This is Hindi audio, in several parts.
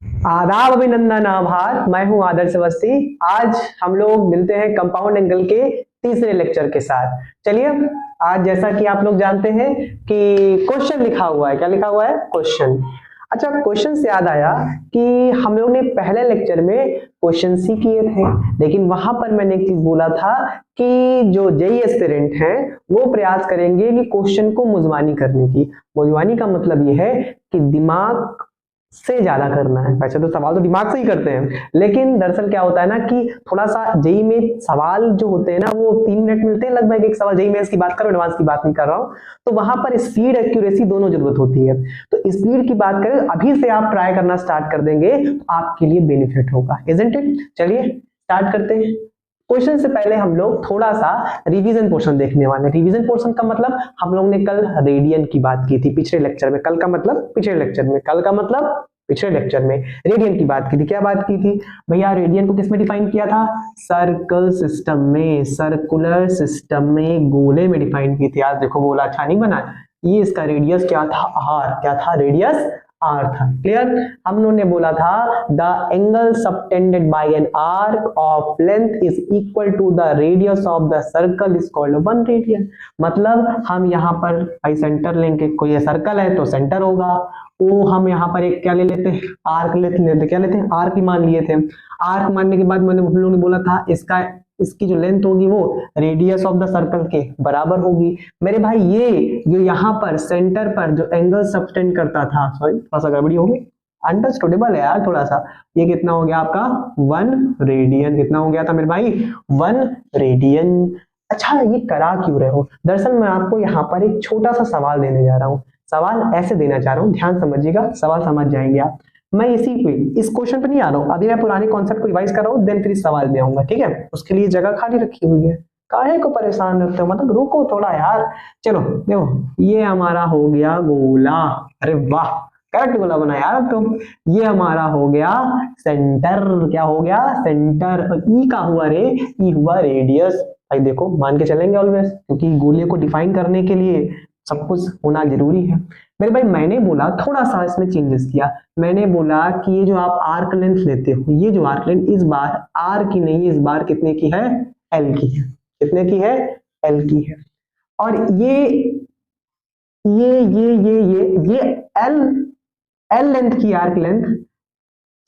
आदाब, अभिनंदन, आभार। मैं हूं आदर्श अवस्थी। आज हम लोग मिलते हैं कंपाउंड एंगल के तीसरे लेक्चर के साथ। चलिए, आज जैसा कि आप लोग जानते हैं कि क्वेश्चन लिखा हुआ है। क्या लिखा हुआ है? क्वेश्चन। अच्छा, क्वेश्चन से याद आया कि हम लोग ने पहले लेक्चर में क्वेश्चन ही किए थे, लेकिन वहां पर मैंने एक चीज बोला था कि जो जेई एस्पिरेंट हैं वो प्रयास करेंगे कि क्वेश्चन को मुजवानी करने की। मुजवानी का मतलब ये है कि दिमाग से ज्यादा करना है। वैसे तो सवाल तो दिमाग से ही करते हैं, लेकिन दरअसल क्या होता है ना कि थोड़ा सा जेई में सवाल जो होते हैं ना वो 3 मिनट मिलते हैं लगभग एक सवाल। जेई मेंस की बात करो, एडवांस की बात नहीं कर रहा हूं। तो वहां पर स्पीड एक्यूरेसी दोनों जरूरत होती है। तो स्पीड की बात करें, अभी से आप ट्राई करना स्टार्ट कर देंगे तो आपके लिए बेनिफिट होगा, इजंट इट? चलिए स्टार्ट करते हैं। क्वेश्चन से पहले हम लोग थोड़ा सा रिवीजन पोर्शन देखने वाले हैं। रिवीजन पोर्शन का मतलब हम लोग ने कल रेडियन की बात की थी पिछले लेक्चर में। कल का मतलब पिछले लेक्चर में, कल का मतलब पिछले लेक्चर में रेडियन की बात की थी। क्या बात की थी भैया? रेडियन को किसमें डिफाइन किया था? सर्कल सिस्टम में, सर्कुलर सिस्टम में, गोले में डिफाइन की थी। आज देखो गोला अच्छा नहीं बना। ये इसका रेडियस क्या था? आर। क्या था? रेडियस आर था। क्लियर? हम लोगों ने बोला था the angle subtended by an arc of length is equal to the radius of the circle is called 1 radian. मतलब हम यहाँ पर भाई सेंटर लेंगे, कोई सर्कल है तो सेंटर होगा। वो हम यहाँ पर एक क्या ले लेते हैं? आर्क लेते। क्या लेते हैं? आर्क ही मान लिए थे। आर्क मानने के बाद मैंने हम लोगों ने बोला था इसकी जो लेंथ होगी वो रेडियस ऑफ द सर्कल के बराबर होगी। मेरे भाई ये जो यहाँ पर सेंटर पर जो एंगल सबटेंड करता था, सॉरी थोड़ा सा गड़बड़ी हो गई, अंडरस्टूडेबल है यार थोड़ा सा। ये कितना हो गया आपका? 1 रेडियन। कितना हो गया था मेरे भाई? 1 रेडियन। अच्छा, ये करा क्यों रहे हो? दरअसल मैं आपको यहाँ पर एक छोटा सा सवाल देने जा रहा हूँ। सवाल ऐसे देना चाह रहा हूँ, ध्यान समझिएगा, सवाल समझ जाएंगे आप। मैं इस क्वेश्चन पे नहीं आ रहा हूँ अभी, मैं पुराने कॉन्सेप्ट को रिवाइज कर रहा हूँ, देन फिर इस सवाल में आऊंगा। ठीक है? उसके लिए जगह खाली रखी हुई है, काहे को परेशान रखते हो? मतलब रुको थोड़ा यार। चलो देखो, ये हमारा हो गया गोला। अरे वाह, करेक्ट गोला बना यार तुम। ये हमारा हो गया सेंटर। क्या हो गया? सेंटर। ई का हुआ रे? ई हुआ रेडियस। भाई देखो, मान के चलेंगे ऑलवेज, क्योंकि गोले को डिफाइन करने के लिए सब कुछ होना जरूरी है। मेरे भाई मैंने बोला थोड़ा सा इसमें चेंजेस किया। मैंने बोला कि ये जो आप आर्क लेंथ लेते हो, ये जो आर्क लेंथ इस बार आर की नहीं, इस बार कितने की है? एल की है। कितने की है? एल की है। और ये एल एल लेंथ की आर्क लेंथ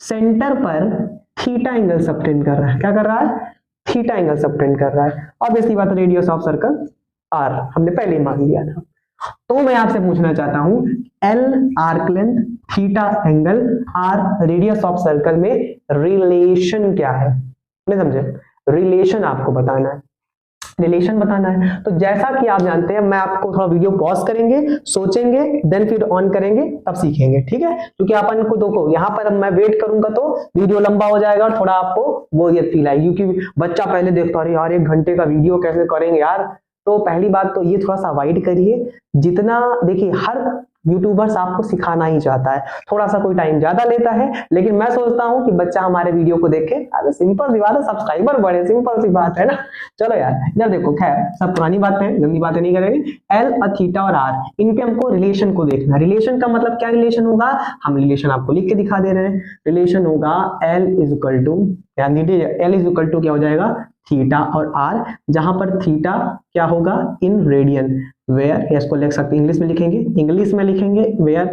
सेंटर पर थीटा एंगल सबटेंड कर रहा है। क्या कर रहा है? थीटा एंगल सबटेंड कर रहा है। ऑब्वियसली बात, रेडियस ऑफ सर्कल आर हमने पहले ही मान लिया था। तो मैं आपसे पूछना चाहता हूं, L arc length, theta angle, R radius of circle में रिलेशन क्या है? नहीं समझे? रिलेशन आपको बताना है, रिलेशन बताना है। तो जैसा कि आप जानते हैं, मैं आपको थोड़ा वीडियो पॉज करेंगे, सोचेंगे, देन फिर ऑन करेंगे, तब सीखेंगे। ठीक है? क्योंकि अपन को देखो यहाँ पर मैं वेट करूंगा तो वीडियो लंबा हो जाएगा और थोड़ा आपको बोरियत फील आएगी, क्योंकि बच्चा पहले देखता है यार 1 घंटे का वीडियो कैसे करेंगे यार। तो पहली बात तो ये थोड़ा सा अवॉइड करिए। जितना देखिए, हर यूट्यूबर्स आपको सिखाना ही चाहता है, थोड़ा सा कोई टाइम ज्यादा लेता है, लेकिन मैं सोचता हूं कि बच्चा हमारे वीडियो को देखे। अरे सिंपल सी बात है, सब्सक्राइबर बढ़े, सिंपल सी बात है ना। चलो यार, इधर देखो, खैर सब पुरानी बातें हैं, गंदी बातें नहीं करेंगे। एल और थीटा और आर, इनके हमको रिलेशन को देखना। रिलेशन का मतलब क्या रिलेशन होगा? हम रिलेशन आपको लिख के दिखा दे रहे हैं। रिलेशन होगा एल इज इक्वल टू, ध्यान दीजिए, एल इज इक्वल टू क्या हो जाएगा? थीटा और आर, जहां पर थीटा क्या होगा? इन रेडियन, वेयर, इसको लिख सकते, इंग्लिश में लिखेंगे, इंग्लिश में लिखेंगे वेयर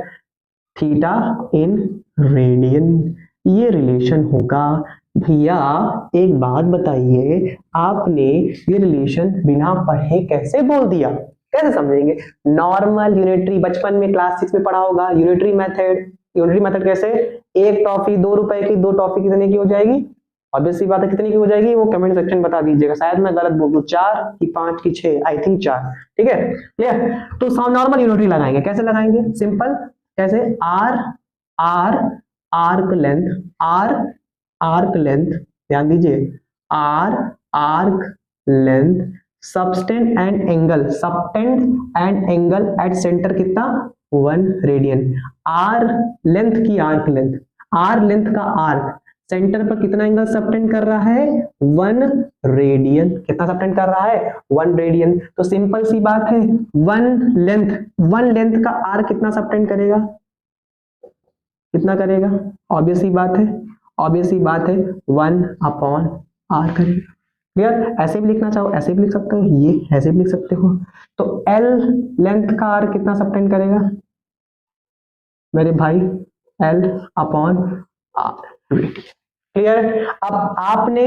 थीटा इन रेडियन। ये रिलेशन होगा। भैया एक बात बताइए, आपने ये रिलेशन बिना पढ़े कैसे बोल दिया? कैसे समझेंगे? नॉर्मल यूनिटरी, बचपन में क्लास 6 में पढ़ा होगा, यूनिटरी मेथड। यूनिटरी मेथड कैसे? एक टॉफी 2 रुपए की, 2 टॉफी कितने की हो जाएगी? ऑब्वियसली बात है, कितने की हो जाएगी? वो कमेंट सेक्शन बता दीजिएगा, शायद मैं गलत बोल दूं, 4 की 5 की 6, आई थिंक 4। ठीक है? क्लियर? तो नॉर्मल यूनिटरी लगाएंगे। कैसे लगाएंगे? सिंपल। कैसे? R R arc length, R arc length, ध्यान दीजिए, R arc length subtend and angle, subtend and angle at centre कितना? 1 रेडियन। आर लेंथ की आर्क लेंथ, आर लेंथ का आर्क सेंटर पर कितना एंगल सबटेंड कर रहा है? 1 रेडियन। कितना सबटेंड कर रहा है? 1 रेडियन। तो सिंपल सी बात है, 1 लेंथ का आर कितना सबटेंड करेगा? कितना करेगा, ऑब्वियस ही बात है 1/r करेगा। क्लियर, ऐसे भी लिखना चाहो ऐसे भी लिख सकते हो, ये ऐसे भी लिख सकते हो। तो L लेंथ का r कितना सबटेंड करेगा मेरे भाई, L/r। क्लियर। अब आपने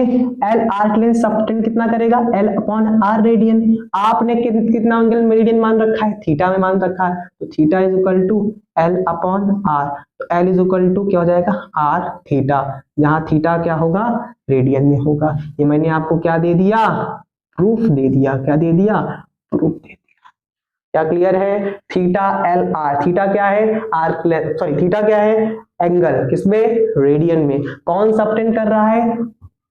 L आर्क लेंथ सबटेंड कितना करेगा, L/r रेडियन। आपने कितना एंगल मेरिडियन मान रखा है, थीटा में मान रखा है, तो theta is equal to L/r। तो L इज इक्वल टू क्या हो जाएगा, r थीटा, जहां थीटा क्या होगा, रेडियन में होगा। ये मैंने आपको क्या दे दिया, प्रूफ दे दिया। क्या दे दिया, प्रूफ दे दिया। क्या क्लियर है, थीटा L/r, थीटा क्या है, आर्क लेंथ, सॉरी थीटा क्या है, एंगल, किसमें, रेडियन में। कौन सबटेंड कर रहा है,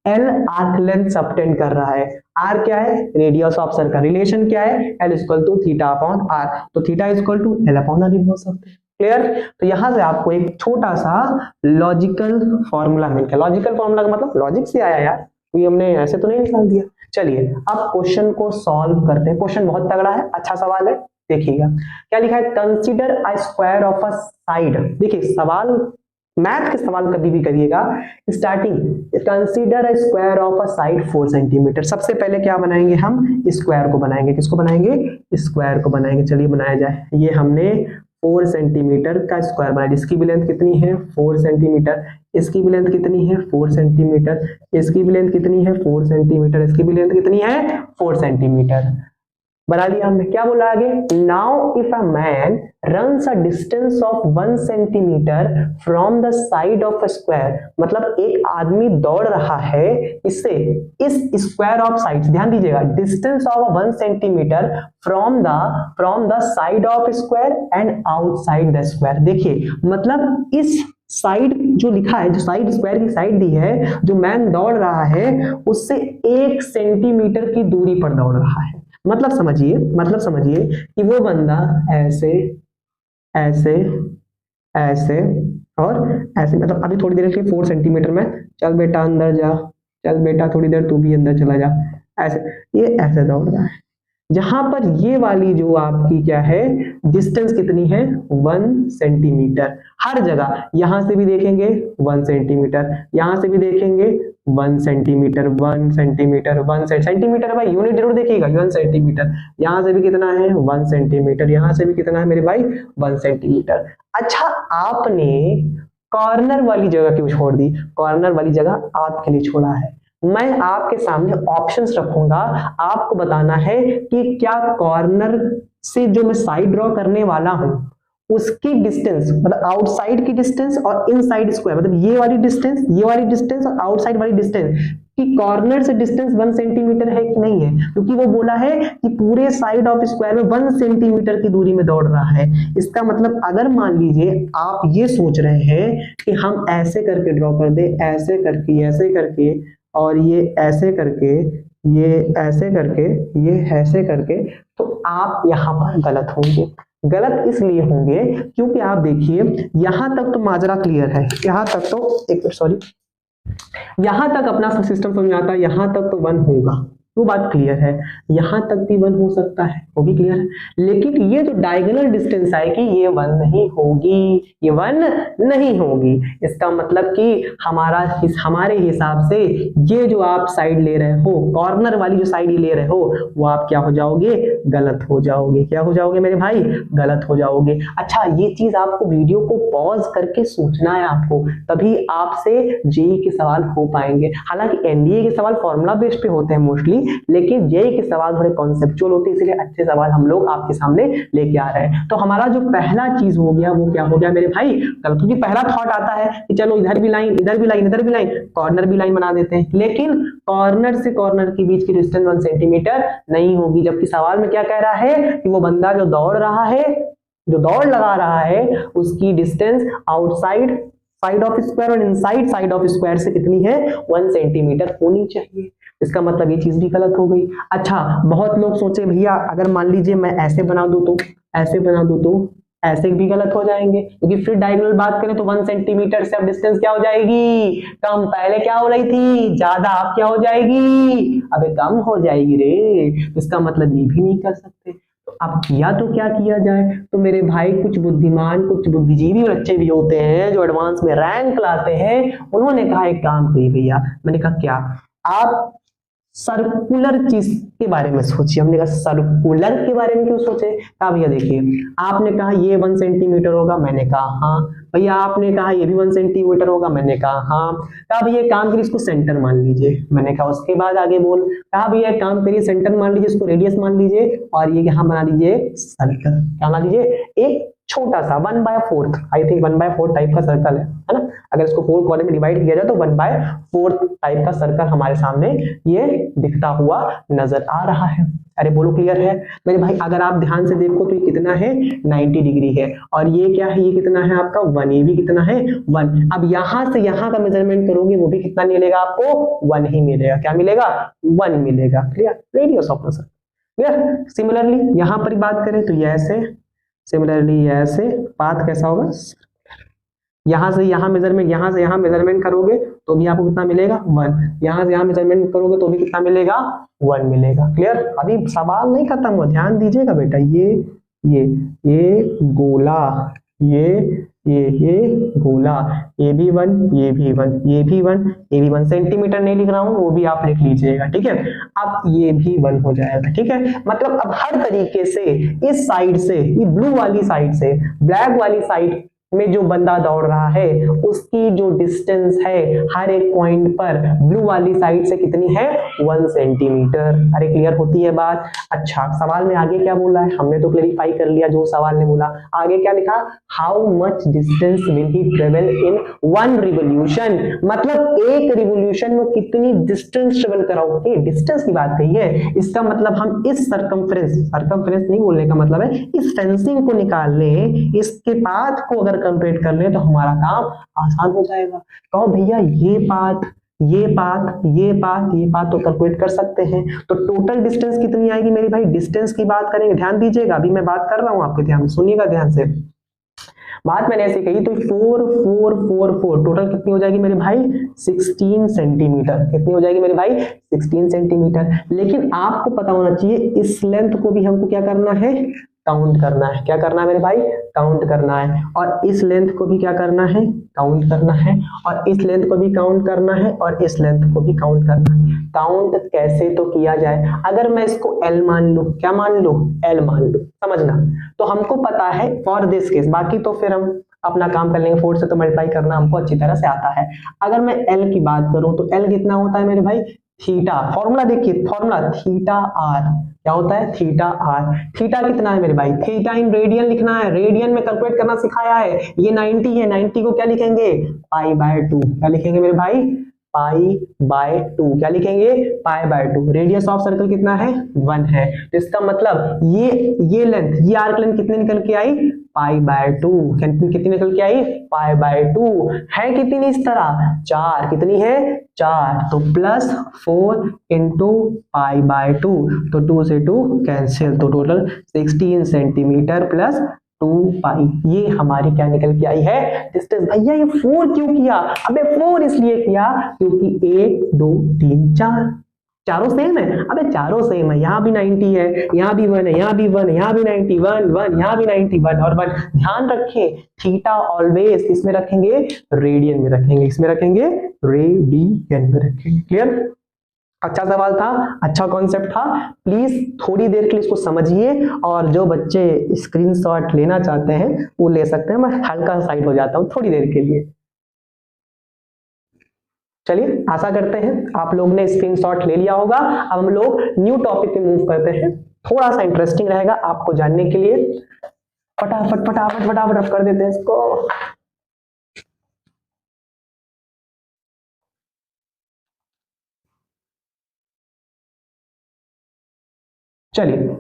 L आर्क लेंथ सबटेंड कर रहा है, R क्या है, रेडियस ऑफ सर्कल। रिलेशन क्या है, L equal to theta upon R, तो theta equal to L upon R बोल सकते हैं। क्लियर। तो यहां से आपको एक छोटा सा लॉजिकल फॉर्मूला मिल गया। लॉजिकल फॉर्मूला का मतलब लॉजिक से आया यार, कोई हमने ऐसे तो नहीं निकाल दिया। चलिए अब क्वेश्चन को सॉल्व करते हैं। क्वेश्चन बहुत तगड़ा है, अच्छा सवाल है, देखिएगा क्या लिखा है, consider a square of a side. देखिए सवाल, मैथ के सवाल कभी भी करिएगा starting, consider a square of a side 4 centimetre. सबसे पहले क्या बनाएंगे हम, स्क्वायर को बनाएंगे। किसको बनाएंगे, स्क्वायर को बनाएंगे। चलिए बनाया जाए। ये हमने 4 सेंटीमीटर का स्क्वायर बनाया, जिसकी भी लेंथ कितनी है, 4 सेंटीमीटर। इसकी भी लेंथ कितनी है, 4 सेंटीमीटर। इसकी भी लेंथ कितनी है, 4 सेंटीमीटर। इसकी भी लेंथ कितनी है, 4 सेंटीमीटर। बना लिया हमने। क्या बोला आगे, now if a man runs a distance of 1 centimetre from the side of a square, मतलब एक आदमी दौड़ रहा है इससे, इस स्क्वायर ऑफ साइड, ध्यान दीजिएगा, distance of 1 centimetre from the side of square and outside the square. देखिए मतलब इस साइड जो लिखा है, जो साइड स्क्वायर की साइड दी है, जो मैन दौड़ रहा है उससे 1 सेंटीमीटर की दूरी पर दौड़ रहा है। मतलब समझिए कि वो बंदा ऐसे ऐसे ऐसे और ऐसे, मतलब अभी थोड़ी देर के लिए 4 सेंटीमीटर में, चल बेटा अंदर जा, चल बेटा थोड़ी देर तू भी अंदर चला जा, ऐसे ये ऐसे दौड़ रहा है। जहां पर ये वाली जो आपकी क्या है डिस्टेंस कितनी है, 1 सेंटीमीटर। हर जगह यहां से भी देखेंगे 1 सेंटीमीटर, यहां से भी देखेंगे 1 सेंटीमीटर, 1 सेंटीमीटर, 1 सेंटीमीटर भाई यूनिट जरूर देखिएगा, 1 सेंटीमीटर। यहां से भी कितना है, 1 सेंटीमीटर। यहां से भी कितना है मेरे भाई, 1 सेंटीमीटर। अच्छा आपने कॉर्नर वाली जगह क्यों छोड़ दी, कॉर्नर वाली जगह आपके लिए छोड़ा है। मैं आपके सामने ऑप्शंस रखूंगा, आपको बताना है कि क्या कॉर्नर से जो मैं साइड ड्रॉ करने वाला हूं उसकी डिस्टेंस, मतलब आउटसाइड की डिस्टेंस और इनसाइड स्क्वायर, मतलब ये वाली डिस्टेंस और आउटसाइड वाली डिस्टेंस कि कॉर्नर से डिस्टेंस 1 सेंटीमीटर है कि नहीं है, क्योंकि वो बोला है कि पूरे साइड ऑफ स्क्वायर में 1 सेंटीमीटर की दूरी में दौड़ रहा है। इसका मतलब अगर मान लीजिए आप ये सोच रहे हैं कि हम ऐसे करके ड्रॉ कर दे, ऐसे करके और ये ऐसे करके, ये ऐसे करके, ये ऐसे करके, तो आप यहां पर गलत होंगे। गलत इसलिए होंगे क्योंकि आप देखिए यहां तक तो माजरा क्लियर है, यहां तक तो एक मिनट सॉरी, यहां तक अपना सिस्टम समझ आता है, यहां तक तो 1 होगा, वो बात क्लियर है। यहां तक भी 1 हो सकता है, वो भी क्लियर है। लेकिन ये जो डायगोनल डिस्टेंस आएगी ये 1 नहीं होगी, ये 1 नहीं होगी। इसका मतलब कि हमारे हिसाब से ये जो आप साइड ले रहे हो, कॉर्नर वाली जो साइड ले रहे हो, वो आप क्या हो जाओगे, गलत हो जाओगे। क्या हो जाओगे मेरे भाई, गलत हो जाओगे। अच्छा ये चीज आपको वीडियो को पॉज करके सोचना है आपको, तभी आपसे जेईई के सवाल हो पाएंगे। हालांकि एनडीए के सवाल फॉर्मूला बेस्ड पे होते हैं मोस्टली, लेकिन जेईई के सवाल थोड़े कॉन्सेप्चुअल होते हैं, इसलिए अच्छे सवाल हम लोग आपके सामने लेके आ रहे हैं। तो हमारा जो पहला चीज हो गया वो क्या हो गया मेरे भाई, क्योंकि पहला थॉट आता है कि चलो इधर भी लाइन, इधर भी लाइन, इधर भी लाइन, कॉर्नर भी लाइन बना देते हैं, लेकिन कॉर्नर से कॉर्नर के बीच की डिस्टेंस 1 सेंटीमीटर नहीं होगी। जबकि सवाल में क्या कह रहा है कि वो बंदा जो दौड़ रहा है, जो दौड़ लगा रहा है, उसकी distance outside side of square और इनसाइड साइड ऑफ स्क्वायर से कितनी है, 1 सेंटीमीटर होनी चाहिए। इसका मतलब ये चीज भी गलत हो गई। अच्छा बहुत लोग सोचे भैया अगर मान लीजिए मैं ऐसे बना दूं तो, ऐसे बना दूं तो, ऐसे भी गलत हो जाएंगे, क्योंकि फिर डायगोनल बात करें तो 1 सेंटीमीटर से अब डिस्टेंस क्या हो जाएगी, कम। पहले क्या हो रही थी, ज्यादा, अब क्या हो जाएगी, अबे कम हो जाएगी रे। इसका मतलब ये भी नहीं कर सकते। तो अब किया तो क्या किया जाए, तो मेरे भाई कुछ बुद्धिमान कुछ बुद्धिजीवी बच्चे भी होते हैं जो एडवांस में रैंक लाते हैं, उन्होंने कहा एक काम करिए भैया। मैंने कहा क्या, आप सर्कुलर चीज के बारे में सोचिए। हमने कहा सर्कुलर के बारे में क्यों सोचे, कहा भैया देखिए आपने कहा ये 1 सेंटीमीटर होगा, मैंने कहा हाँ। भैया आपने कहा ये भी 1 सेंटीमीटर होगा, मैंने कहा हाँ। कहा भैया काम करिए इसको सेंटर मान लीजिए, मैंने कहा उसके बाद आगे बोल। कहा भैया काम करिए सेंटर मान लीजिए, इसको रेडियस मान लीजिए और ये यहाँ बना लीजिए सर्कल। क्या बना लीजिए, एक छोटा सा 1/4 आई थिंक 1/4 टाइप का सर्कल है ना। अगर इसको 4 कॉर्नर में डिवाइड किया जाए तो 1/4 टाइप का सर्कल हमारे सामने ये दिखता हुआ नजर आ रहा है। अरे बोलो क्लियर है मेरे भाई। अगर आप ध्यान से देखो तो ये कितना है 90 डिग्री है, और ये क्या है, ये कितना है आपका 1, ये भी कितना है 1। अब यहां से यहां का मेजरमेंट करोगे वो भी कितना मिलेगा आपको, 1 ही मिलेगा। क्या मिलेगा, 1 मिलेगा। Clear, radius of the circle. Clear. Similarly यहां पर बात करें तो ये ऐसे, सिमिलरली ऐसे पाथ कैसा होगा, यहां से यहां मेजरमेंट, यहां से यहां मेजरमेंट करोगे तो भी आपको कितना मिलेगा 1, यहां से यहां मेजरमेंट करोगे तो भी कितना मिलेगा 1 मिलेगा। क्लियर। अभी सवाल नहीं खत्म हुआ, ध्यान दीजिएगा बेटा। ये गोला, ये गोला, ये भी 1, ये भी 1, ये भी 1, ये भी 1 सेंटीमीटर नहीं लिख रहा हूं, वो भी आप लिख लीजिएगा। ठीक है, अब ये भी 1 हो जाएगा। ठीक है, मतलब अब हर तरीके से इस साइड से, ये ब्लू वाली साइड से ब्लैक वाली साइड में जो बंदा दौड़ रहा है उसकी जो डिस्टेंस है हर एक पॉइंट पर ब्लू वाली साइड से कितनी है, 1 सेंटीमीटर। अरे क्लियर होती है बात। अच्छा सवाल में आगे क्या बोला है, हमने तो क्लेरिफाई कर लिया जो सवाल ने बोला। आगे क्या लिखा, how much distance will he travel in 1 revolution, मतलब एक रिवोल्यूशन में कितनी डिस्टेंस ट्रेवल कराओगे, डिस्टेंस की बात कही है। इसका मतलब हम इस सरकमफ्रेंस नहीं बोलने का मतलब है, इस फेंसिंग को निकाल लें, इसके पाथ को अगर कंप्लीट कर ले तो हमारा काम आसान हो जाएगा। कहो भैया ये पाथ तो कैलकुलेट कर सकते हैं, तो टोटल डिस्टेंस कितनी आएगी मेरे भाई, डिस्टेंस की बात करेंगे। ध्यान दीजिएगा, अभी मैं बात कर रहा हूं आपके ध्यान सुनिएगा ध्यान से। बात मैंने ऐसे कही तो 4 4 4 4 टोटल कितनी हो जाएगी मेरे भाई 16 सेंटीमीटर। कितनी हो जाएगी मेरे भाई 16 सेंटीमीटर। लेकिन आपको पता होना चाहिए इस लेंथ को भी हमको क्या करना है, काउंट करना है। क्या करना है मेरे भाई, काउंट करना है। और इस लेंथ को भी क्या करना है, काउंट करना है। और इस लेंथ को भी काउंट करना है, और इस लेंथ को भी काउंट करना है। काउंट कैसे तो किया जाए, अगर मैं इसको L मान लूं, क्या मान लूं, L मान लूं, समझना। तो हमको पता है फॉर दिस केस, बाकी तो फिर हम अपना काम कर लेंगे, 4 से तो मल्टीप्लाई करना हमको अच्छी तरह से आता है। अगर मैं L की बात करूं तो L कितना होता है मेरे भाई, थीटा। फॉर्मूला देखिए, फॉर्मूला थीटा आर, क्या होता है थीटा आर। थीटा कितना है मेरे भाई, थीटा इन रेडियन लिखना है, रेडियन में कैलकुलेट करना सिखाया है। ये 90 है, 90 को क्या लिखेंगे π/2, क्या लिखेंगे मेरे भाई π/2, क्या लिखेंगे π/2। रेडियस ऑफ सर्कल कितना है 1 है, तो इसका मतलब ये लेंथ, ये आर्क लेंथ कितनी निकल के आई π/2, कितनी निकल के आई π/2 है। कितनी इस तरह 4, कितनी है 4, तो +4 इंटू π/2, तो 2 से 2 कैंसिल, तो टोटल 16 सेंटीमीटर प्लस 2 पाई, ये हमारी क्या निकल के आई है डिस्टेंस। भैया ये 4 क्यों किया, अबे 4 इसलिए किया क्योंकि 1 2 3 4 चारों सेम है। अबे चारों सेम है, यहाँ भी 90 है, यहाँ भी 1 है, यहाँ भी 1 है, यहाँ भी 90, 1 1, यहाँ भी 90, 1 और 1। ध्यान रखें थीटा ऑलवेज किसमें रखेंगे, रेडियन में रखेंगे। इसमें रखेंगे रेडियन में रखेंगे। क्लियर। अच्छा सवाल था, अच्छा कॉन्सेप्ट था। प्लीज थोड़ी देर के लिए इसको समझिए, और जो बच्चे स्क्रीनशॉट लेना चाहते हैं वो ले सकते हैं। मैं हल्का साइड हो जाता हूं थोड़ी देर के लिए। चलिए आशा करते हैं आप लोग ने स्क्रीनशॉट ले लिया होगा। अब हम लोग न्यू टॉपिक पे मूव करते हैं, थोड़ा सा इंटरेस्टिंग रहेगा आपको जानने के लिए। फटाफट फटाफट फटाफट कर देते हैं इसको। चलिए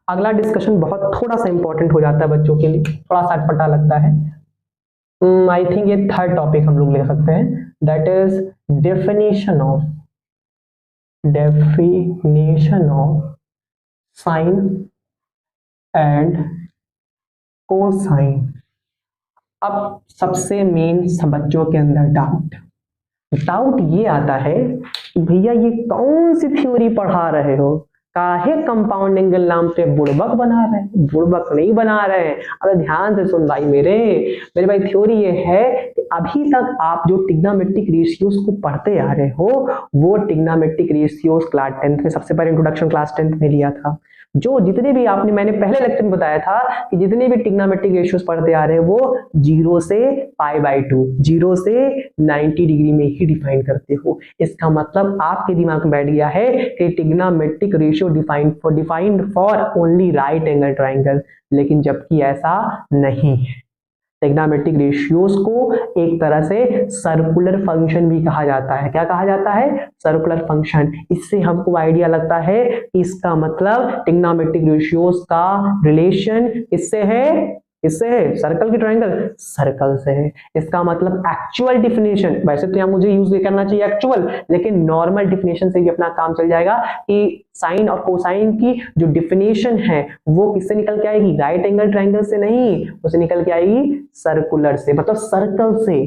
अगला डिस्कशन बहुत थोड़ा सा इंपॉर्टेंट हो जाता है बच्चों के लिए, थोड़ा सा अटपटा लगता है। आई थिंक ये 3rd टॉपिक हम लोग ले सकते हैं, that is definition of sine and cosine. अब सबसे मेन सब बच्चों के अंदर डाउट ये आता है कि भैया ये कौन सी थ्योरी पढ़ा रहे हो, काहे कंपाउंड एंगल नाम पे बुड़बक बना रहे हैं? बुड़बक नहीं बना रहे हैं। अगर ध्यान से सुन भाई मेरे भाई, थ्योरी ये है कि अभी तक आप जो ट्रिग्नोमेट्रिक रेशियोज को पढ़ते आ रहे हो वो ट्रिग्नोमेट्रिक रेशियोज क्लास 10th में, सबसे पहले इंट्रोडक्शन क्लास 10th में लिया था। जो जितने भी आपने, मैंने पहले लेक्चर में बताया था कि जितने भी ट्रिग्नोमेट्रिक रेशियोज पढ़ते आ रहे हैं वो 0 से π/2, 0 से 90 डिग्री में ही डिफाइन करते हो। इसका मतलब आपके दिमाग में बैठ गया है कि trigonometric ratio defined for only right angle triangle, लेकिन जबकि ऐसा नहीं है। ट्रिग्नोमेट्रिक रेशियोज को एक तरह से सर्कुलर फंक्शन भी कहा जाता है। क्या कहा जाता है? Circular function. इससे हमको आइडिया लगता है कि इसका मतलब ट्रिग्नोमेट्रिक रेशियोज का रिलेशन किससे है? किससे है? सर्कल की ट्रायंगल, सर्कल से है। इसका मतलब एक्चुअल डिफिनेशन, वैसे तो यहाँ मुझे यूज करना चाहिए एक्चुअल, लेकिन नॉर्मल डिफिनेशन से भी अपना काम चल जाएगा कि साइन और कोसाइन की जो डिफिनेशन है वो किससे निकल के आएगी? राइट एंगल ट्रायंगल से नहीं, उसे निकल के आएगी सर्कुलर से, मतलब सर्कल से।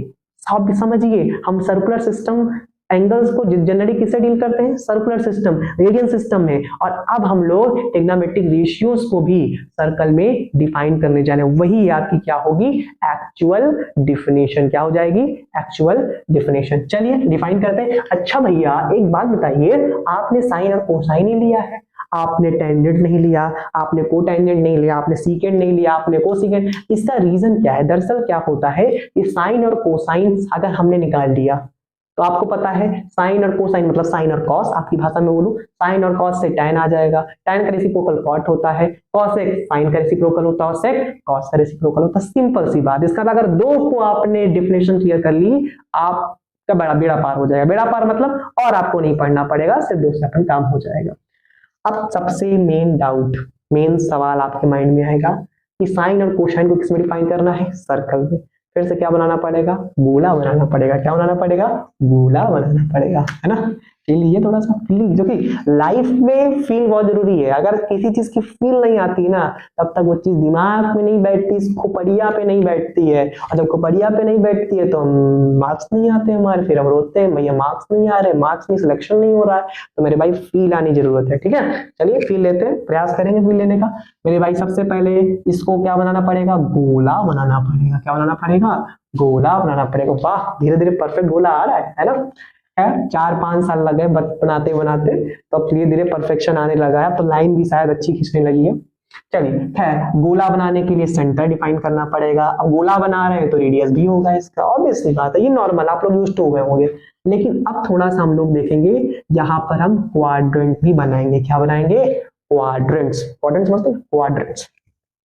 आप समझिए, हम सर्कुलर सिस्टम एंगल्स को जनरली किससे डील करते हैं? सर्कुलर सिस्टम, रेडियन सिस्टम में। और अब हम लोग ट्रिग्नोमेट्रिक रेशियोज को भी सर्कल में डिफाइन करने जा रहे हैं। वही आपकी क्या होगी? Actual definition. क्या हो जाएगी? Actual definition. चलिए डिफाइन करते हैं। अच्छा भैया एक बात बताइए, आपने साइन और कोसाइन ही लिया है, आपने टेंजेंट नहीं लिया, आपने कोटेंजेंट नहीं लिया, आपने सीकेंट नहीं लिया, आपने कोसिकेंट। इसका रीजन क्या है? दरअसल क्या होता है कि साइन और कोसाइन अगर हमने निकाल लिया तो आपको पता है साइन और कोसाइन मतलब साइन और कॉस, आपकी भाषा में बोलूं साइन और कॉस से टैन आ जाएगा, टैन का रेसिप्रोकल कॉट होता है, कॉसेक साइन का रेसिप्रोकल होता है, सेक कॉस का रेसिप्रोकल होता है। सिंपल सी बात। इसका अगर दो को आपने डिफिनेशन क्लियर कर ली, आपका बड़ा बेड़ा पार हो जाएगा। बेड़ा पार मतलब और आपको नहीं पढ़ना पड़ेगा, सिर्फ दो से अपन काम हो जाएगा। अब सबसे मेन डाउट, मेन सवाल आपके माइंड में आएगा कि साइन और कोसाइन को किस में डिफाइन करना है? सर्कल में। फिर से क्या बनाना पड़ेगा? गोला बनाना पड़ेगा। क्या बनाना पड़ेगा? गोला बनाना पड़ेगा, है ना। ये थोड़ा सा फीलिंग, जो कि लाइफ में फील बहुत जरूरी है। अगर किसी चीज की फील नहीं आती ना, तब तक वो चीज दिमाग में नहीं बैठती, खोपड़िया पे नहीं बैठती है। और जब खोपड़िया पे नहीं बैठती है तो मार्क्स नहीं आते हमारे, फिर हम रोते हैं भैया मार्क्स नहीं आ रहे, मार्क्स नहीं, सिलेक्शन नहीं हो रहा है। तो मेरे भाई फील आनी जरूरत है, ठीक है। चलिए फील लेते हैं, प्रयास करेंगे फील लेने का। मेरे भाई सबसे पहले इसको क्या बनाना पड़ेगा? गोला बनाना पड़ेगा। क्या बनाना पड़ेगा? गोला बनाना पड़ेगा। वाह, धीरे धीरे परफेक्ट गोला आ रहा है ना। 4-5 साल लगे बनाते बनाते, तो अब धीरे धीरे परफेक्शन आने लगा है। तो लाइन भी शायद अच्छी खींचने लगी है। चलिए खैर, गोला बनाने के लिए सेंटर डिफाइन करना पड़ेगा। अब गोला बना रहे हैं तो रेडियस भी होगा इसका, ऑब्वियसली बात है, ये नॉर्मल, आप लोग यूज्ड टू हुए होंगे। लेकिन अब थोड़ा सा हम लोग देखेंगे, यहाँ पर हम क्वाड्रेंट भी बनाएंगे। क्या बनाएंगे? क्वाड्रेंट्स। क्वाड्रेंट्स मतलब क्वाड्रेंट्स,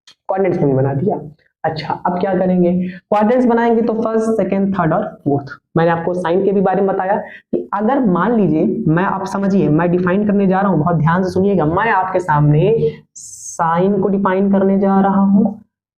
क्वाड्रेंट्स में बना दिया। अच्छा अब क्या करेंगे? क्वाड्रेंट्स बनाएंगे तो फर्स्ट, सेकंड, थर्ड और फोर्थ। मैंने आपको साइन के भी बारे में बताया कि अगर मान लीजिए, मैं, आप समझिए, मैं डिफाइन करने जा रहा हूं, बहुत ध्यान से सुनिएगा। मैं आपके सामने साइन को डिफाइन करने जा रहा हूं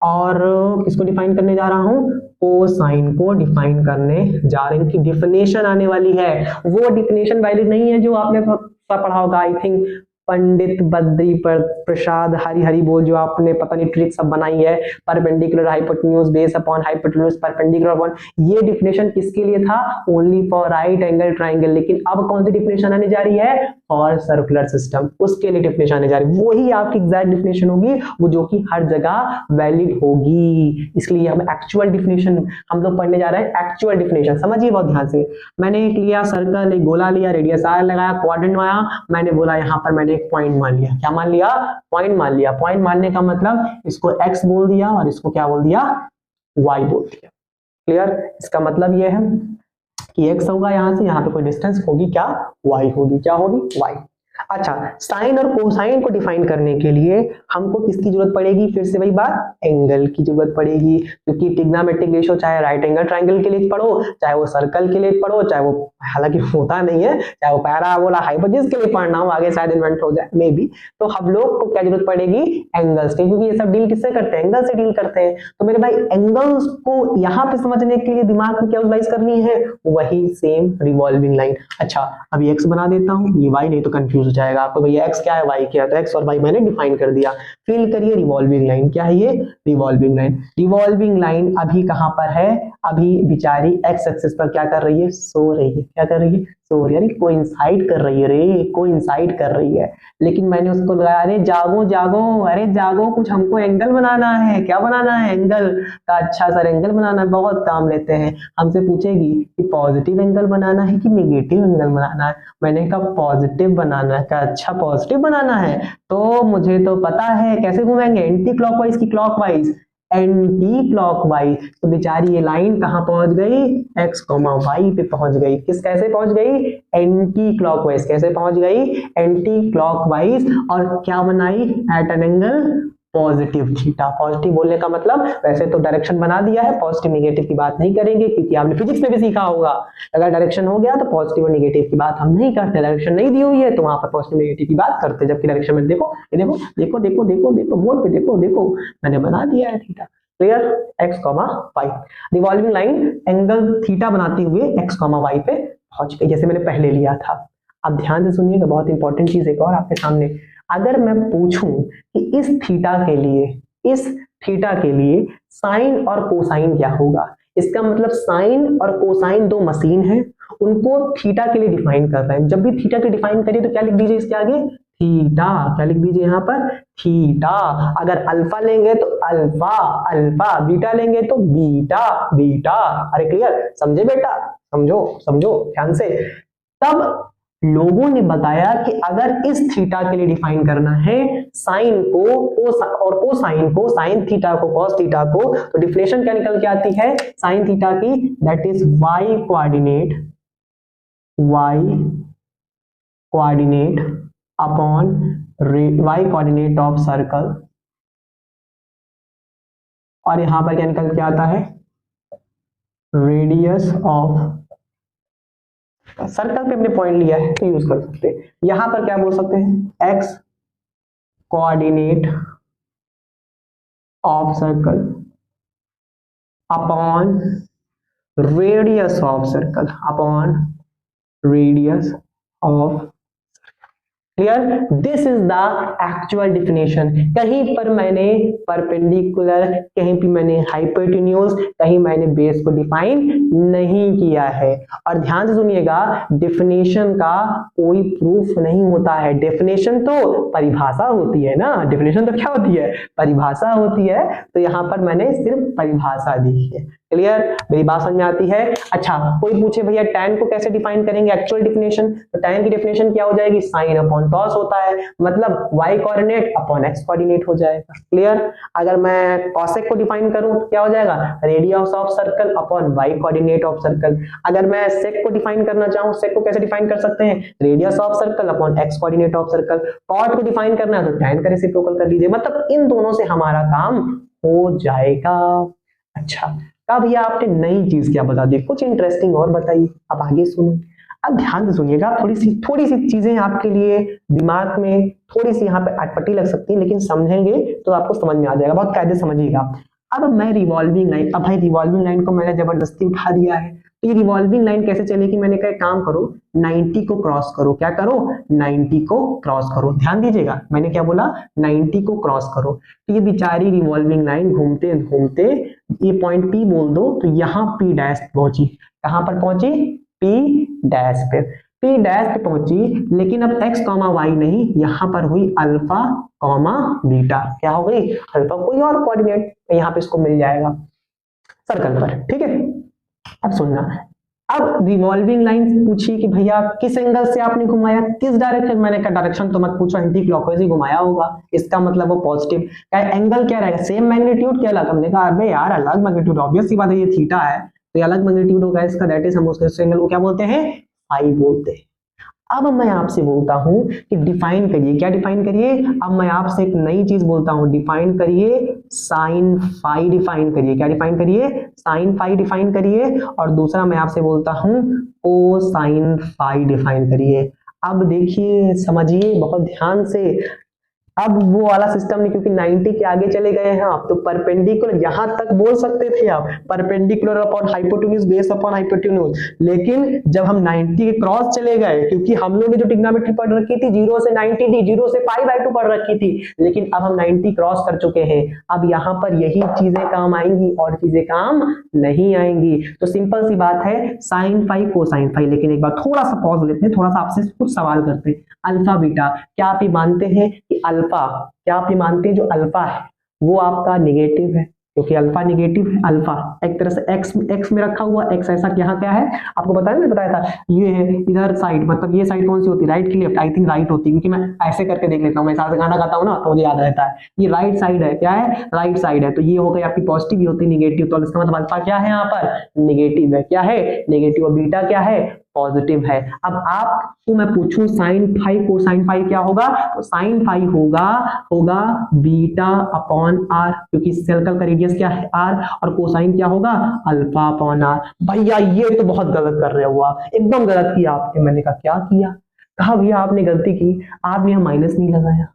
और किसको डिफाइन करने जा रहा हूं? कोसाइन को डिफाइन करने जा रहे हैं। इनकी डिफिनेशन आने वाली है, वो डिफिनेशन वैलिड नहीं है जो आपने पढ़ा होगा, आई थिंक पंडित बद्री प्रसाद हरी बोल, जो आपने पता नहीं ट्रिक सब बनाई है, perpendicular hypotenuse base upon hypotenuse perpendicular upon. ये डिफिनेशन किसके लिए था? Only for right angle triangle. लेकिन अब कौन सी डिफिनेशन आने जा रही है? फॉर सर्कुलर सिस्टम, उसके लिए डिफिनेशन आने जा रही है। वही आपकी एग्जैक्ट डिफिनेशन होगी, वो जो कि हर जगह वैलिड होगी। इसलिए हम एक्चुअल डिफिनेशन हम लोग पढ़ने जा रहे हैं। एक्चुअल डिफिनेशन समझिए बहुत ध्यान से। मैंने एक लिया सर्कल, एक गोला लिया, रेडियस आर लगाया, क्वाड्रेंट बनाया, मैंने बोला यहाँ पर मैंने एक पॉइंट मान लिया। क्या मान लिया? पॉइंट मान लिया। पॉइंट मानने का मतलब इसको x बोल दिया और इसको क्या बोल दिया? y बोल दिया। क्लियर? इसका मतलब ये है कि x होगा यहां से, यहाँ पे कोई डिस्टेंस होगी, क्या? y होगी। क्या होगी? y। अच्छा, साइन और कोसाइन को डिफाइन करने के लिए हमको किसकी जरूरत पड़ेगी? फिर से वही बात, एंगल की जरूरत पड़ेगी। क्योंकि ट्रिग्नोमेट्रिक रेशियो चाहे राइट एंगल ट्रायंगल के लिए पढ़ो, चाहे वो सर्कल के लिए पढ़ो, चाहे वो, हालांकि होता नहीं है, चाहे वो पैराबोला हाइपोटेन्यूज के लिए पढ़ना हो, आगे शायद इन्वेंट हो जाए मे बी, तो हम लोग को क्या जरूरत पड़ेगी? एंगल्स की, क्योंकि ये सब डील किससे करते हैं? एंगल से डील करते हैं। तो मेरे भाई एंगल्स को यहाँ पे समझने के लिए दिमाग में क्या यूटिलाइज करनी है? वही सेम रिवॉल्विंग लाइन। अच्छा अभी x बना देता हूँ, ये y नहीं तो कंफ्यूज हो जाएगा आपको, भैया x क्या है y क्या है, तो x और y मैंने डिफाइन कर दिया। फील करिए रिवॉल्विंग लाइन। क्या है ये? Revolving line. रिवॉल्विंग लाइन अभी कहाँ पर है? अभी बिचारी x एक्सिस पर क्या कर रही है? सो रही है। क्या कर रही है? सॉरी यार कोइंसाइड कर रही है रे, कोइंसाइड कर रही है। लेकिन मैंने उसको लगाया अरे जागो जागो, अरे जागो कुछ हमको एंगल बनाना है। क्या बनाना है? एंगल का। अच्छा सर एंगल बनाना है, बहुत काम लेते हैं। हमसे पूछेगी कि पॉजिटिव एंगल बनाना है कि नेगेटिव एंगल बनाना है। मैंने कहा पॉजिटिव बनाना है। क्या अच्छा पॉजिटिव बनाना है, तो मुझे तो पता है कैसे घूमेंगे, एंटी क्लॉकवाइज की क्लॉकवाइज, एंटी क्लॉकवाइज। तो बेचारी ये लाइन कहाँ पहुंच गई? x, y पे पहुंच गई। किस कैसे पहुंच गई? Anticlockwise. कैसे पहुंच गई? Anticlockwise. और क्या बनाई? At an angle positive theta. Positive बोलने का मतलब वैसे तो डायरेक्शन बना दिया है, पॉजिटिव निगेटिव की बात नहीं करेंगे क्योंकि आपने फिजिक्स में भी सीखा होगा अगर डायरेक्शन हो गया तो पॉजिटिव और निगेटिव की बात हम नहीं करते। डायरेक्शन नहीं दी हुई है तो वहां पर पॉजिटिव निगेटिव की बात करते, जबकि डायरेक्शन में देखो देखो देखो देखो देखो देखो बोर्ड पे देखो देखो मैंने बना दिया है theta. Clear? x, y। Revolving line angle theta बनाते हुए x, y पे पहुंच गई, जैसे मैंने पहले लिया था। अब ध्यान से सुनिएगा, बहुत इंपॉर्टेंट चीज एक और आपके सामने। अगर मैं पूछूं कि इस थीटा के लिए साइन और कोसाइन क्या होगा, इसका मतलब साइन और कोसाइन दो मशीन है, उनको थीटा के लिए डिफाइन कर रहे हैं। जब भी थीटा के डिफाइन करिए तो क्या लिख दीजिए इसके आगे? थीटा। क्या लिख दीजिए यहाँ पर? थीटा। अगर अल्फा लेंगे तो अल्फा अल्फा, बीटा लेंगे तो बीटा बीटा। अरे क्लियर? समझे बेटा? समझो समझो ध्यान से। तब लोगों ने बताया कि अगर इस थीटा के लिए डिफाइन करना है साइन को और कोसाइन को, साइन थीटा को कॉस थीटा को, तो डिफिनेशन क्या निकल के आती है साइन थीटा की? That is y coordinate upon y coordinate of circle. और यहां पर क्या निकल के आता है? रेडियस ऑफ सर्कल पे अपने पॉइंट लिया है तो यूज कर सकते हैं। यहां पर क्या बोल सकते हैं? x coordinate of circle upon radius of circle, upon radius of. Clear? This is the actual definition. कहीं पर मैंने परपेंडिकुलर, कहीं पे मैंने हाइपोटेन्यूज, कहीं मैंने बेस को डिफाइन नहीं किया है। और ध्यान से सुनिएगा, डिफिनेशन का कोई प्रूफ नहीं होता है। डेफिनेशन तो परिभाषा होती है ना, डेफिनेशन तो क्या होती है? परिभाषा होती है। तो यहां पर मैंने सिर्फ परिभाषा दी है। क्लियर? मेरी बात समझ में आती है? अच्छा, कोई पूछे भैया tan को कैसे डिफाइन करेंगे एक्चुअल डिफिनेशन, तो tan की डिफिनेशन क्या हो जाएगी? साइन अपॉन कॉस होता है, मतलब y coordinate upon x coordinate हो जाएगा। क्लियर? अगर मैं cosec को डिफाइन करूं तो क्या हो जाएगा? Radius of circle upon y coordinate of circle. अगर मैं sec को डिफाइन करना चाहूं, sec को कैसे डिफाइन कर सकते हैं? Radius of circle upon x coordinate of circle. cot को डिफाइन करना है तो tan का रेसिप्रोकल कर लीजिए। मतलब इन दोनों से हमारा काम हो जाएगा। अच्छा, अब भैया आपने नई चीज क्या बता दी? कुछ इंटरेस्टिंग और बताइए। अब आगे सुनो, अब ध्यान से सुनिएगा। थोड़ी सी चीजें आपके लिए दिमाग में थोड़ी सी यहाँ पे अटपटी लग सकती है, लेकिन समझेंगे तो आपको समझ में आ जाएगा। बहुत कायदे समझिएगा। अब मैं रिवॉल्विंग लाइन, अब भाई रिवॉल्विंग लाइन को मैंने जबरदस्ती उठा दिया है, तो ये रिवॉल्विंग लाइन कैसे चलेगी? मैंने कहा काम करो, 90 को क्रॉस करो। क्या करो? 90 को क्रॉस करो। ध्यान दीजिएगा, मैंने क्या बोला? 90 को क्रॉस करो। तो ये बेचारी रिवॉल्विंग लाइन घूमते घूमते ये पॉइंट P बोल दो, तो यहाँ P डैश पहुंची। कहां पर पहुंची? P डैश पे। P डैश पे पहुंची, लेकिन अब x, y नहीं, यहां पर हुई अल्फा, बीटा। क्या हो गई? अल्फा, कोई और कोऑर्डिनेट यहाँ पे इसको मिल जाएगा सर्कल पर। ठीक है? अब सुनना, अब रिवॉल्विंग लाइन पूछी कि भैया किस एंगल से आपने घुमाया, किस डायरेक्शन? मैंने कहा डायरेक्शन तो मत पूछो, एंटी क्लॉकवाइज ही घुमाया होगा, इसका मतलब वो पॉजिटिव। एंगल क्या रहेगा? सेम मैग्नीट्यूड क्या अलग? हमने कहा अबे यार अलग मैग्नीट्यूड, ऑब्वियस सी बात है, ये थीटा है तो ये अलग मैग्नीट्यूड होगा इसका, दैट इज हम उस एंगल को क्या बोलते हैं? फाई बोलते हैं। अब मैं आपसे बोलता हूं कि डिफाइन करिए। क्या डिफाइन करिए? अब मैं आपसे एक नई चीज बोलता हूं, डिफाइन करिए साइन फाई। डिफाइन करिए। क्या डिफाइन करिए? साइन फाई डिफाइन करिए। और दूसरा मैं आपसे बोलता हूं कोसाइन फाई डिफाइन करिए। अब देखिए, समझिए बहुत ध्यान से, अब वो वाला सिस्टम नहीं, क्योंकि 90 के आगे चले गए हैं आप, तो परपेंडिकुलर यहां तक बोल सकते थे आप, perpendicular upon hypotenuse base upon hypotenuse. लेकिन जब हम 90 के क्रॉस चले गए, क्योंकि हम लोग ने जो ट्रिग्नोमेट्री पढ़ रखी थी 0 से 90 थी, 0 से π/2 पढ़ रखी थी, लेकिन अब हम 90 क्रॉस कर चुके हैं। अब यहाँ पर यही चीजें काम आएंगी और चीजें काम नहीं आएंगी। तो सिंपल सी बात है साइन फाई कोसाइन फाई। लेकिन एक बार थोड़ा सा पॉज लेते हैं, थोड़ा सा आपसे कुछ सवाल करते हैं। अल्फा बीटा, क्या आप ये मानते हैं कि अल्फा, क्या आप ये मानते हैं जो अल्फा है वो आपका निगेटिव है? क्योंकि अल्फा निगेटिव है। अल्फा एक तरह से एक्स में रखा हुआ, एक्स ऐसा यहाँ क्या है आपको बताया, मैंने बताया था ये है इधर साइड, मतलब ये साइड कौन सी होती है, राइट की लेफ्ट? आई थिंक राइट होती है, क्योंकि मैं ऐसे करके देख लेता हूँ, मैं साथ से गाना गाता हूँ ना तो मुझे याद रहता है। ये राइट साइड है, क्या है, राइट साइड है, तो ये हो गई आपकी पॉजिटिव, ये होती है निगेटिव। तो इसका मतलब अल्फा क्या है यहाँ पर, निगेटिव है। क्या है, निगेटिव। और बीटा क्या है, पॉजिटिव है। अब आपको मैं पूछूं साइन फाई कोसाइन फाई क्या होगा, तो साइन फाई होगा बीटा अपॉन आर, क्योंकि सर्कल का रेडियस क्या है आर, और कोसाइन क्या होगा अल्फा अपॉन आर। भैया ये तो बहुत गलत कर रहे हो आप, एकदम गलत किया आपने। मैंने कहा क्या किया, कहा भैया आपने गलती की, आपने यहाँ माइनस नहीं लगाया।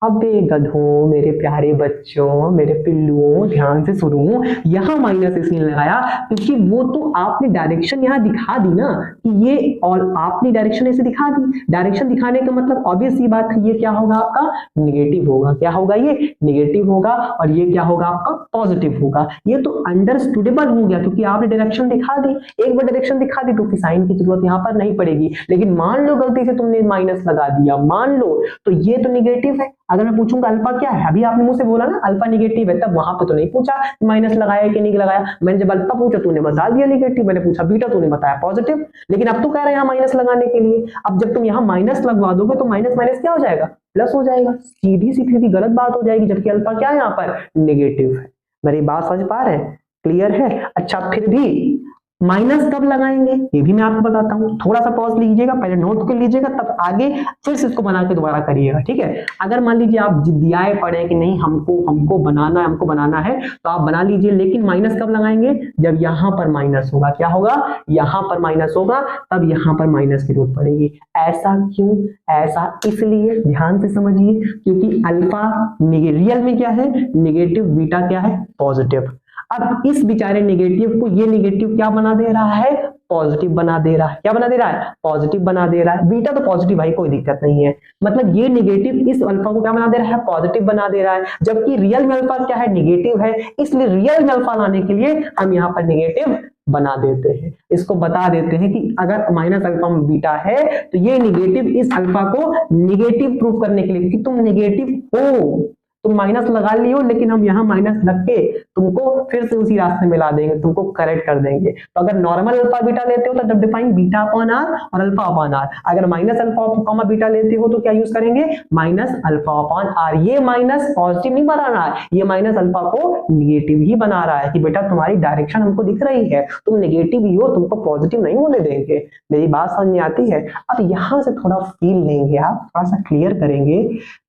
अबे गधों, मेरे प्यारे बच्चों, मेरे पिल्लुओं, ध्यान से सुनो, यहाँ माइनस इसलिए लगाया क्योंकि वो तो आपने डायरेक्शन यहाँ दिखा दी ना कि ये, और आपने डायरेक्शन ऐसे दिखा दी। डायरेक्शन दिखाने का मतलब ऑब्वियस सी बात है, ये क्या होगा आपका निगेटिव होगा। क्या होगा, ये निगेटिव होगा, और ये क्या होगा आपका पॉजिटिव होगा। ये तो अंडरस्टूडेबल हो गया क्योंकि आपने डायरेक्शन दिखा दी। एक बार डायरेक्शन दिखा दी तो फिर साइन की जरूरत यहाँ पर नहीं पड़ेगी। लेकिन मान लो गलती से तुमने माइनस लगा दिया, मान लो, तो ये तो निगेटिव है। अगर मैं पूछूंगा अल्फा क्या है, अभी आपने मुझसे बोला ना अल्फा निगेटिव है, तब वहां पे तो नहीं पूछा माइनस लगाया कि नहीं लगाया। मैंने जब अल्फा पूछा तूने बता दिया निगेटिव, मैंने पूछा बीटा तूने बताया पॉजिटिव। लेकिन अब तो कह रहे हैं यहाँ माइनस लगाने के लिए। अब जब तुम यहाँ माइनस लगवा दोगे तो माइनस माइनस क्या हो जाएगा, प्लस हो जाएगा। सीधी गलत बात हो जाएगी, जबकि अल्फा क्या है यहाँ पर निगेटिव है। मेरी बात समझ पा रहे हैं, क्लियर है? अच्छा, फिर भी माइनस कब लगाएंगे ये भी मैं आपको बताता हूँ। थोड़ा सा पॉज लीजिएगा, पहले नोट कर लीजिएगा, तब आगे फिर से इसको बना के दोबारा करिएगा, ठीक है? अगर मान लीजिए आप जिद्दियाए पड़े कि नहीं हमको बनाना है तो आप बना लीजिए। लेकिन माइनस कब लगाएंगे, जब यहाँ पर माइनस होगा। क्या होगा, यहाँ पर माइनस होगा, तब यहाँ पर माइनस की जरूरत पड़ेगी। ऐसा क्यों, ऐसा इसलिए, ध्यान से समझिए, क्योंकि अल्फा रियल में क्या है निगेटिव, बीटा क्या है पॉजिटिव। अब इस बेचारे नेगेटिव को ये नेगेटिव क्या बना दे रहा है, पॉजिटिव बना दे रहा है। क्या बना दे रहा है, पॉजिटिव बना दे रहा है। बीटा तो पॉजिटिव भाई, कोई दिक्कत नहीं है। मतलब ये नेगेटिव इस अल्फा को क्या बना दे रहा है, पॉजिटिव बना दे रहा है, जबकि रियल में अल्फा क्या है, निगेटिव है। इसलिए रियल में अल्फा लाने के लिए हम यहाँ पर नेगेटिव बना देते हैं। इसको बता देते हैं कि अगर माइनस अल्फा में बीटा है तो ये नेगेटिव इस अल्फा को नेगेटिव प्रूफ करने के लिए कि तुम नेगेटिव हो, तुम माइनस लगा लियो, लेकिन हम यहाँ माइनस रख के तुमको फिर से उसी रास्ते में ला देंगे, तुमको करेक्ट कर देंगे। तो अगर नॉर्मल अल्फा बीटा लेते हो तो जब डिफाइन बीटा अपॉन आर और अल्फा अपॉन आर। अगर माइनस अल्फा कॉमा बीटा लेते हो तो क्या यूज करेंगे, माइनस अल्फा अपॉन आर। ये माइनस पॉजिटिव नहीं बना रहा है, ये माइनस अल्फा को निगेटिव ही बना रहा है कि बेटा तुम्हारी डायरेक्शन हमको दिख रही है, तुम निगेटिव ही हो, तुमको पॉजिटिव नहीं होने देंगे। मेरी बात समझ में आती है? अब यहाँ से थोड़ा फील लेंगे आप, थोड़ा सा क्लियर करेंगे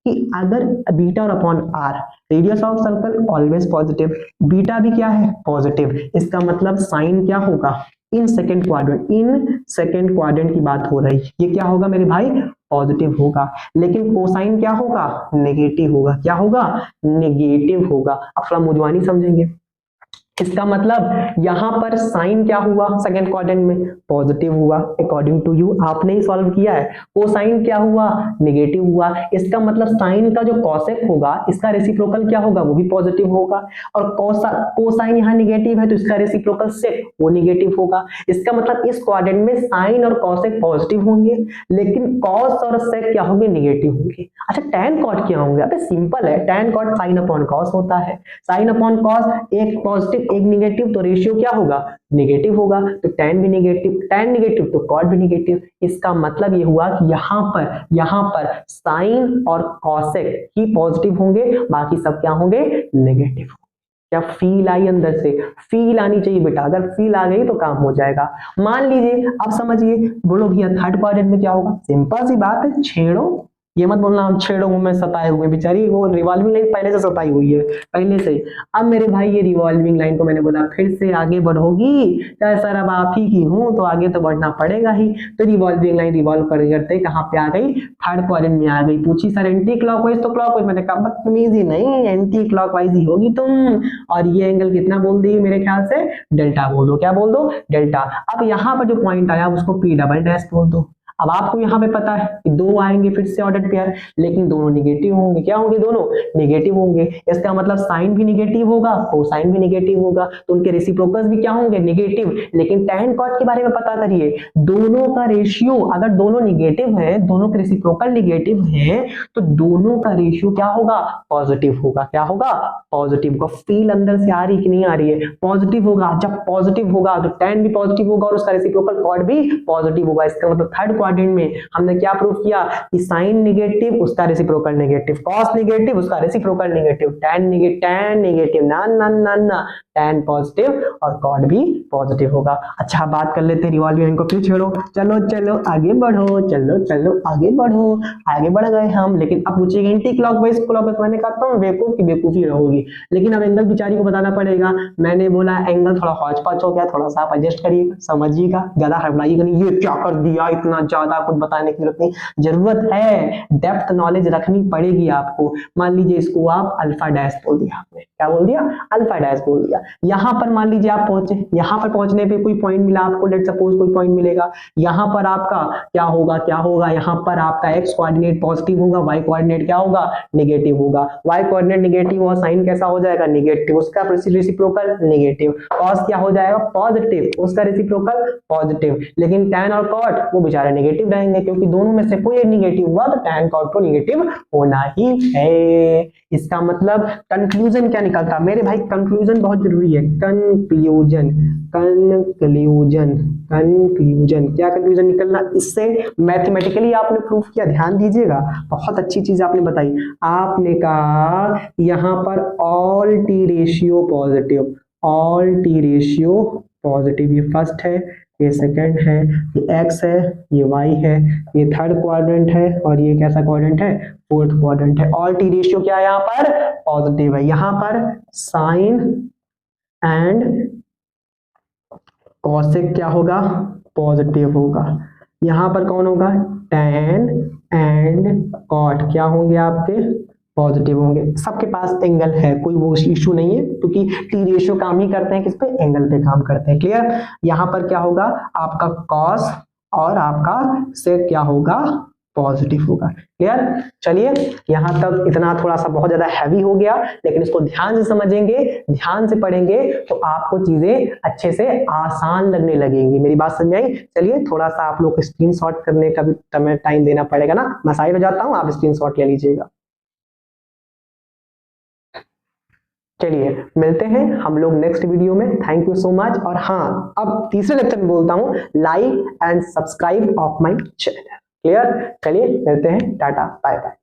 कि अगर बीटा और upon R, radius of circle always positive, beta भी क्या है पॉजिटिव, इसका मतलब साइन क्या होगा इन सेकेंड क्वाड्रेंट की बात हो रही है, ये क्या होगा मेरे भाई पॉजिटिव होगा। लेकिन कोसाइन क्या होगा, नेगेटिव होगा। क्या होगा, नेगेटिव होगा। अब थोड़ा मुजवानी समझेंगे, इसका मतलब यहां पर साइन क्या हुआ सेकंड क्वाड्रेंट में, पॉजिटिव हुआ अकॉर्डिंग टू यू, आपने ही सॉल्व किया है। कोसाइन क्या हुआ, नेगेटिव हुआ। इसका मतलब साइन का जो कॉसेक होगा इसका रेसिप्रोकल क्या होगा, वो भी पॉजिटिव होगा। और कोसाइन यहाँ नेगेटिव है तो इसका रेसिप्रोकल सेक वो नेगेटिव होगा। इसका मतलब इस क्वाड्रेंट में साइन और कॉसेक पॉजिटिव होंगे, लेकिन कॉस और सेक क्या होंगे, नेगेटिव होंगे। अच्छा, टैन कॉट क्या होंगे, अबे सिंपल है, tan cot sine upon cos होता है। साइन अपॉन कॉस, एक पॉजिटिव एक निगेटिव, तो रेशियो क्या होगा, नेगेटिव होगा। तो टैन भी नेगेटिव, टैन नेगेटिव तो कॉट भी नेगेटिव। इसका मतलब ये हुआ कि यहाँ पर साइन और कॉसेक ही पॉजिटिव होंगे, बाकी सब क्या होंगे, नेगेटिव। क्या फील आई अंदर से, फील आनी चाहिए बेटा, अगर फील आ गई तो काम हो जाएगा। मान लीजिए, अब समझिए, बोलो भैया थर्ड क्वाड्रेंट में क्या होगा, सिंपल सी बात है, छेड़ो ये मत बोलना हम छेड़ों में सताए हुए, बेचारी वो रिवॉल्विंग लाइन पहले से सताई हुई है, पहले से। अब मेरे भाई ये रिवॉल्विंग लाइन को मैंने बोला फिर से आगे बढ़ोगी, क्या सर अब आप ही की हूँ तो आगे तो बढ़ना पड़ेगा ही। तो रिवॉल्विंग लाइन रिवॉल्व करते करते कहाँ पे आ गई, थर्ड क्वाड्रेंट में आ गई। पूछी सर एंटी क्लॉकवाइज तो क्लॉकवाइज, मैंने कहा बदतमीजी नहीं, एंटी क्लॉकवाइज ही होगी तुम। और ये एंगल कितना बोल दी मेरे ख्याल से, डेल्टा बोल दो। क्या बोल दो, डेल्टा। अब यहाँ पर जो पॉइंट आया उसको पी डबल डैश बोल दो। अब आपको यहाँ पे पता है कि दो आएंगे फिर से ऑर्डर पेयर, लेकिन दोनों निगेटिव होंगे। क्या होंगे, दोनों निगेटिव होंगे। इसका मतलब साइन भी निगेटिव होगा, कोसाइन भी निगेटिव होगा, तो उनके रेसिप्रोकल्स भी क्या होंगे, निगेटिव। लेकिन tan cot के बारे में पता करिए, दोनों का रेशियो अगर दोनों निगेटिव है, दोनों के रेसिप्रोकल निगेटिव है, तो दोनों का रेशियो क्या होगा, पॉजिटिव होगा। क्या होगा, पॉजिटिव का फील अंदर से आ रही कि नहीं आ रही है, पॉजिटिव होगा। जब पॉजिटिव होगा तो tan भी पॉजिटिव होगा और उसका रेसिप्रोकल cot भी पॉजिटिव होगा। इसका मतलब थर्ड क्वाड्रेंट में हमने क्या प्रूव किया कि साइन निगेटिव उसका रेसिप्रोकल नेगेटिव, कॉस निगेटिव उसका रेसिप्रोकल नेगेटिव, tan नेगेटिव ना ना ना ना, tan पॉजिटिव और cot भी पॉजिटिव होगा। अच्छा बात कर लेते हैं रिवॉल्विंग लाइन को, फिर छोड़ो, चलो चलो आगे बढ़ो, चलो चलो आगे बढ़ो। आगे बढ़ गए हम, लेकिन अब पूछेगा एंटी क्लॉकवाइज क्लॉकवाइज, मैंने कहा हूं बेवकूफ की बेवकूफी रहोगी। लेकिन अब एंगल बेचारी को बताना पड़ेगा। मैंने बोला एंगल थोड़ा हौच पौच हो गया, थोड़ा सा आप एडजस्ट करिएगा, समझिएगा, ज्यादा हड़बड़ाइएगा नहीं। ये क्या कर दिया, इतना ज्यादा कुछ बताने की जरूरत नहीं, जरूरत है डेप्थ नॉलेज रखनी पड़ेगी आपको। मान लीजिए इसको आप अल्फा डैश बोल दिया आपने, क्या बोल दिया, अल्फा डैश बोल दिया। यहाँ पर मान लीजिए आप पहुंचे, यहाँ पर पहुंचने पे कोई पॉइंट मिला आपको, लेट सपोज कोई पॉइंट मिलेगा, यहाँ पर आपका क्या होगा, क्या होगा, यहाँ पर आपका एक्स कोऑर्डिनेट पॉजिटिव होगा, वाई कोऑर्डिनेट क्या होगा, नेगेटिव होगा। वाई कोऑर्डिनेट नेगेटिव हुआ, साइन कैसा हो जाएगा, नेगेटिव, उसका रेसिप्रोकल नेगेटिव। कॉस क्या हो जाएगा, पॉजिटिव, उसका रेसिप्रोकल पॉजिटिव। लेकिन tan और cot वो बेचारे नेगेटिव रहेंगे, क्योंकि दोनों में से कोई एक नेगेटिव हुआ तो tan cot को नेगेटिव होना ही है। इसका मतलब कंक्लूजन क्या निकलता मेरे भाई, कंक्लूजन बहुत जरूरी है। कंक्लूजन कंक्लूजन कंक्लूजन क्या कंक्लूजन निकलना, इससे मैथमेटिकली आपने प्रूफ किया, ध्यान दीजिएगा, बहुत अच्छी चीज आपने बताई। आपने कहा यहाँ पर all T ratio positive, all T ratio positive, ये फर्स्ट है, ये सेकंड है, ये एक्स है, ये वाई है, ये थर्ड क्वाड्रेंट है और ये कैसा क्वाड्रेंट है, फोर्थ क्वाड्रेंट है। ऑल टी रेशियो क्या है यहाँ पर, पॉजिटिव है। यहाँ पर साइन एंड कॉसेक क्या होगा, पॉजिटिव होगा। यहाँ पर कौन होगा, tan एंड cot क्या होंगे आपके, पॉजिटिव होंगे। सबके पास एंगल है, कोई वो इश्यू नहीं है, क्योंकि टी रेशियो काम ही करते हैं किस पे, एंगल पे काम करते हैं। क्लियर। यहाँ पर क्या होगा आपका cos और आपका sec क्या होगा, पॉजिटिव होगा। क्लियर। चलिए यहाँ तक इतना थोड़ा सा बहुत ज्यादा हैवी हो गया, लेकिन इसको ध्यान से समझेंगे, ध्यान से पढ़ेंगे तो आपको चीजें अच्छे से आसान लगने लगेंगी। मेरी बात समझ में आई। चलिए थोड़ा सा आप लोग स्क्रीनशॉट करने का भी टाइम देना पड़ेगा ना, मैं साइड हो जाता हूँ, आप स्क्रीनशॉट ले लीजिएगा। चलिए मिलते हैं हम लोग नेक्स्ट वीडियो में। Thank you so much. और हाँ, अब तीसरे लेक्चर में बोलता हूँ, like and subscribe of my channel. Clear. चलिए मिलते हैं, टाटा बाय बाय।